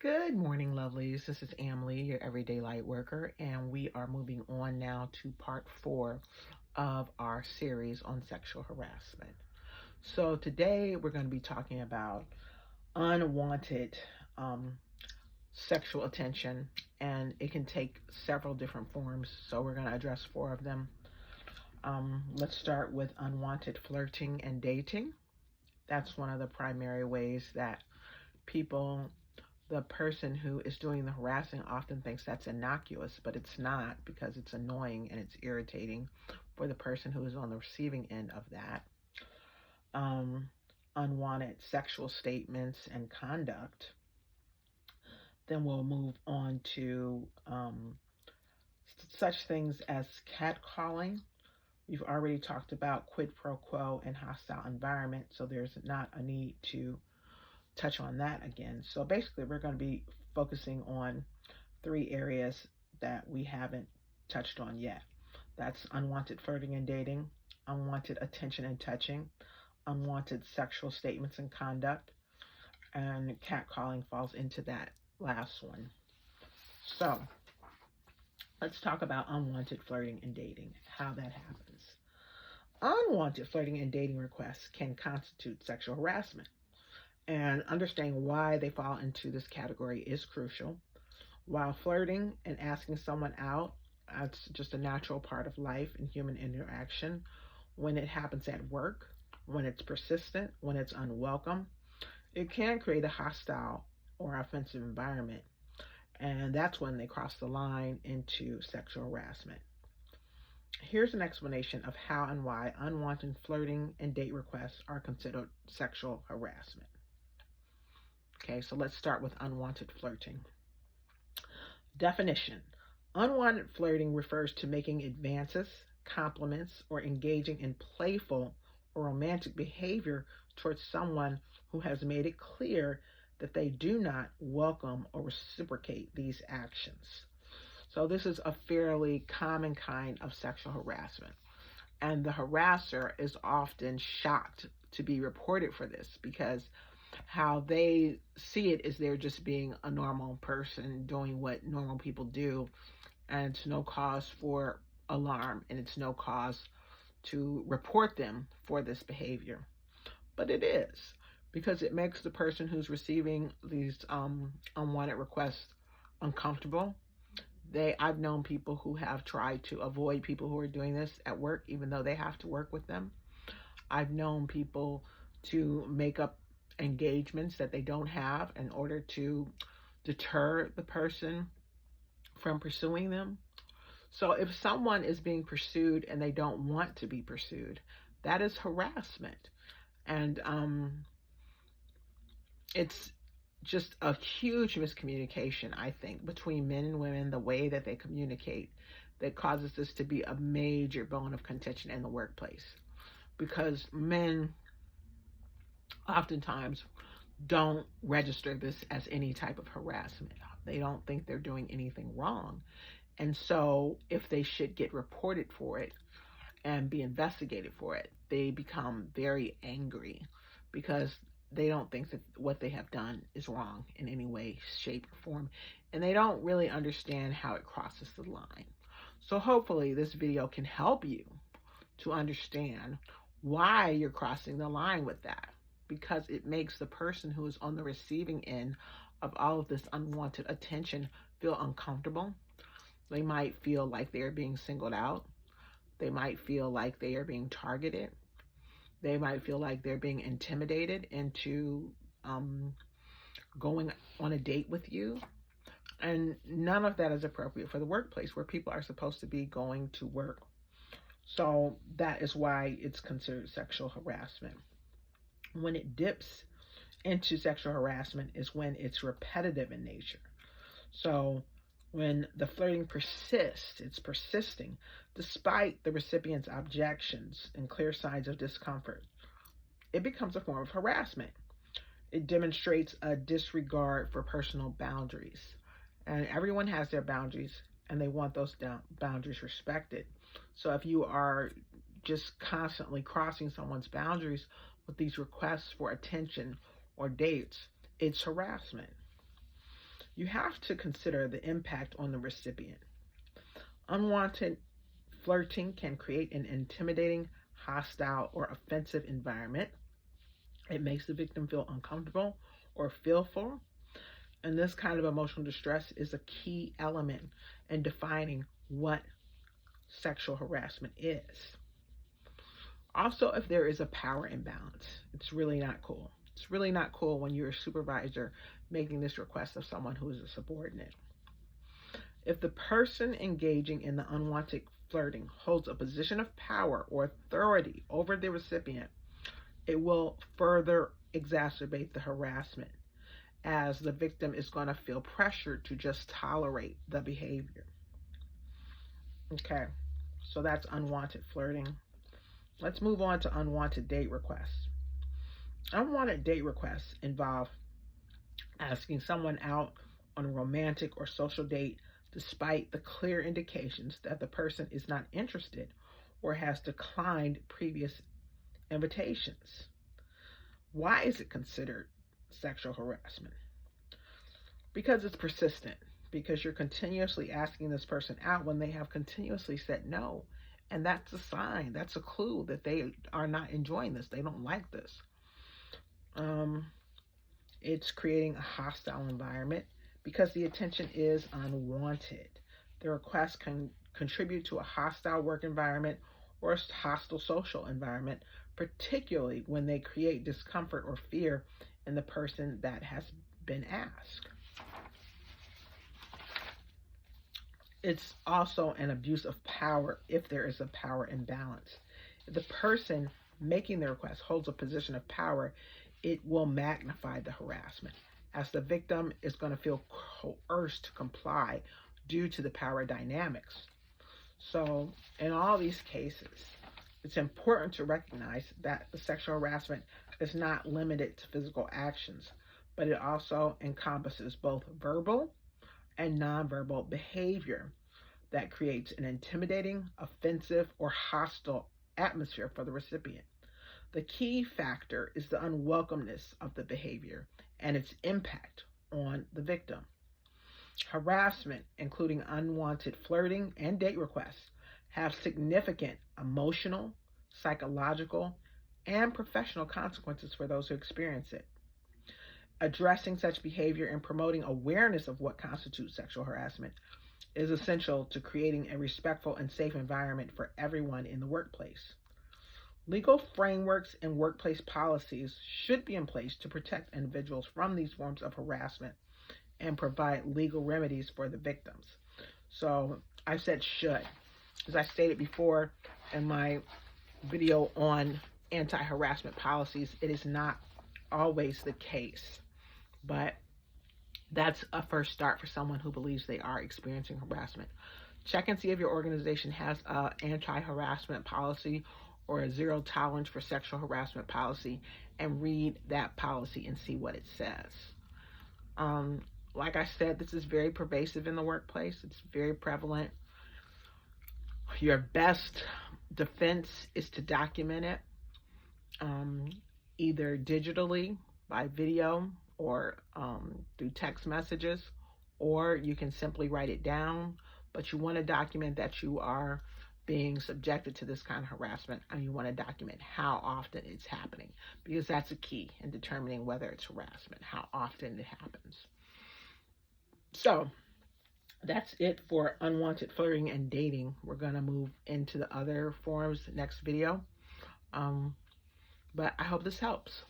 Good morning, lovelies. This is Amlee, your everyday light worker, and we are moving on now to part 4 of our series on sexual harassment. So, today we're going to be talking about unwanted um, sexual attention, and it can take several different forms. So, we're going to address 4 of them. Let's start with unwanted flirting and dating. That's one of the primary ways that people the person who is doing the harassing often thinks that's innocuous, but it's not because it's annoying and it's irritating for the person who is on the receiving end of that. Um, Unwanted sexual statements and conduct. Then we'll move on to such things as catcalling. We've already talked about quid pro quo and hostile environment, so there's not a need to touch on that again. So basically, we're going to be focusing on 3 areas that we haven't touched on yet. That's unwanted flirting and dating, unwanted attention and touching, unwanted sexual statements and conduct, and catcalling falls into that last one. So let's talk about unwanted flirting and dating, how that happens. Unwanted flirting and dating requests can constitute sexual harassment, and understanding why they fall into this category is crucial. While flirting and asking someone out, that's just a natural part of life and human interaction. When it happens at work, when it's persistent, when it's unwelcome, it can create a hostile or offensive environment. And that's when they cross the line into sexual harassment. Here's an explanation of how and why unwanted flirting and date requests are considered sexual harassment. Okay, so let's start with unwanted flirting. Definition: unwanted flirting refers to making advances, compliments, or engaging in playful or romantic behavior towards someone who has made it clear that they do not welcome or reciprocate these actions. So this is a fairly common kind of sexual harassment. And the harasser is often shocked to be reported for this because how they see it is they're just being a normal person doing what normal people do, and it's no cause for alarm and it's no cause to report them for this behavior. But it is, because it makes the person who's receiving these unwanted requests uncomfortable. I've known people who have tried to avoid people who are doing this at work, even though they have to work with them. I've known people to make up engagements that they don't have in order to deter the person from pursuing them. So if someone is being pursued and they don't want to be pursued, that is harassment. And it's just a huge miscommunication, I think, between men and women, the way that they communicate, that causes this to be a major bone of contention in the workplace. Because men oftentimes don't register this as any type of harassment. They don't think they're doing anything wrong. And so if they should get reported for it and be investigated for it, they become very angry because they don't think that what they have done is wrong in any way, shape, or form. And they don't really understand how it crosses the line. So hopefully this video can help you to understand why you're crossing the line with that, because it makes the person who is on the receiving end of all of this unwanted attention feel uncomfortable. They might feel like they're being singled out. They might feel like they are being targeted. They might feel like they're being intimidated into going on a date with you. And none of that is appropriate for the workplace where people are supposed to be going to work. So that is why it's considered sexual harassment. When it dips into sexual harassment is when it's repetitive in nature. So when the flirting persists, it's persisting, despite the recipient's objections and clear signs of discomfort, it becomes a form of harassment. It demonstrates a disregard for personal boundaries. And everyone has their boundaries, and they want those boundaries respected. So if you are just constantly crossing someone's boundaries with these requests for attention or dates, it's harassment. you have to consider the impact on the recipient. Unwanted flirting can create an intimidating, hostile, or offensive environment. It makes the victim feel uncomfortable or fearful. And this kind of emotional distress is a key element in defining what sexual harassment is. Also, if there is a power imbalance, it's really not cool. It's really not cool when you're a supervisor making this request of someone who is a subordinate. If the person engaging in the unwanted flirting holds a position of power or authority over the recipient, it will further exacerbate the harassment, as the victim is going to feel pressured to just tolerate the behavior. Okay, so that's unwanted flirting. Let's move on to unwanted date requests. Unwanted date requests involve asking someone out on a romantic or social date despite the clear indications that the person is not interested or has declined previous invitations. Why is it considered sexual harassment? Because it's persistent, because you're continuously asking this person out when they have continuously said no. And that's a sign, that's a clue that they are not enjoying this. They don't like this. It's creating a hostile environment because the attention is unwanted. The request can contribute to a hostile work environment or a hostile social environment, particularly when they create discomfort or fear in the person that has been asked. It's also an abuse of power if there is a power imbalance. If the person making the request holds a position of power, it will magnify the harassment, as the victim is going to feel coerced to comply due to the power dynamics. So in all these cases, it's important to recognize that the sexual harassment is not limited to physical actions, but it also encompasses both verbal and nonverbal behavior that creates an intimidating, offensive, or hostile atmosphere for the recipient. The key factor is the unwelcomeness of the behavior and its impact on the victim. Harassment, including unwanted flirting and date requests, have significant emotional, psychological, and professional consequences for those who experience it. Addressing such behavior and promoting awareness of what constitutes sexual harassment is essential to creating a respectful and safe environment for everyone in the workplace. Legal frameworks and workplace policies should be in place to protect individuals from these forms of harassment and provide legal remedies for the victims. So I said should. As I stated before in my video on anti-harassment policies, it is not always the case, but that's a first start for someone who believes they are experiencing harassment. Check and see if your organization has an anti-harassment policy or a zero tolerance for sexual harassment policy, and read that policy and see what it says. Like I said, this is very pervasive in the workplace. It's very prevalent. Your best defense is to document it, either digitally by video or through text messages, or you can simply write it down. But you want to document that you are being subjected to this kind of harassment, and you want to document how often it's happening, because that's a key in determining whether it's harassment, how often it happens. So that's it for unwanted flirting and dating. We're going to move into the other forms next video. But I hope this helps.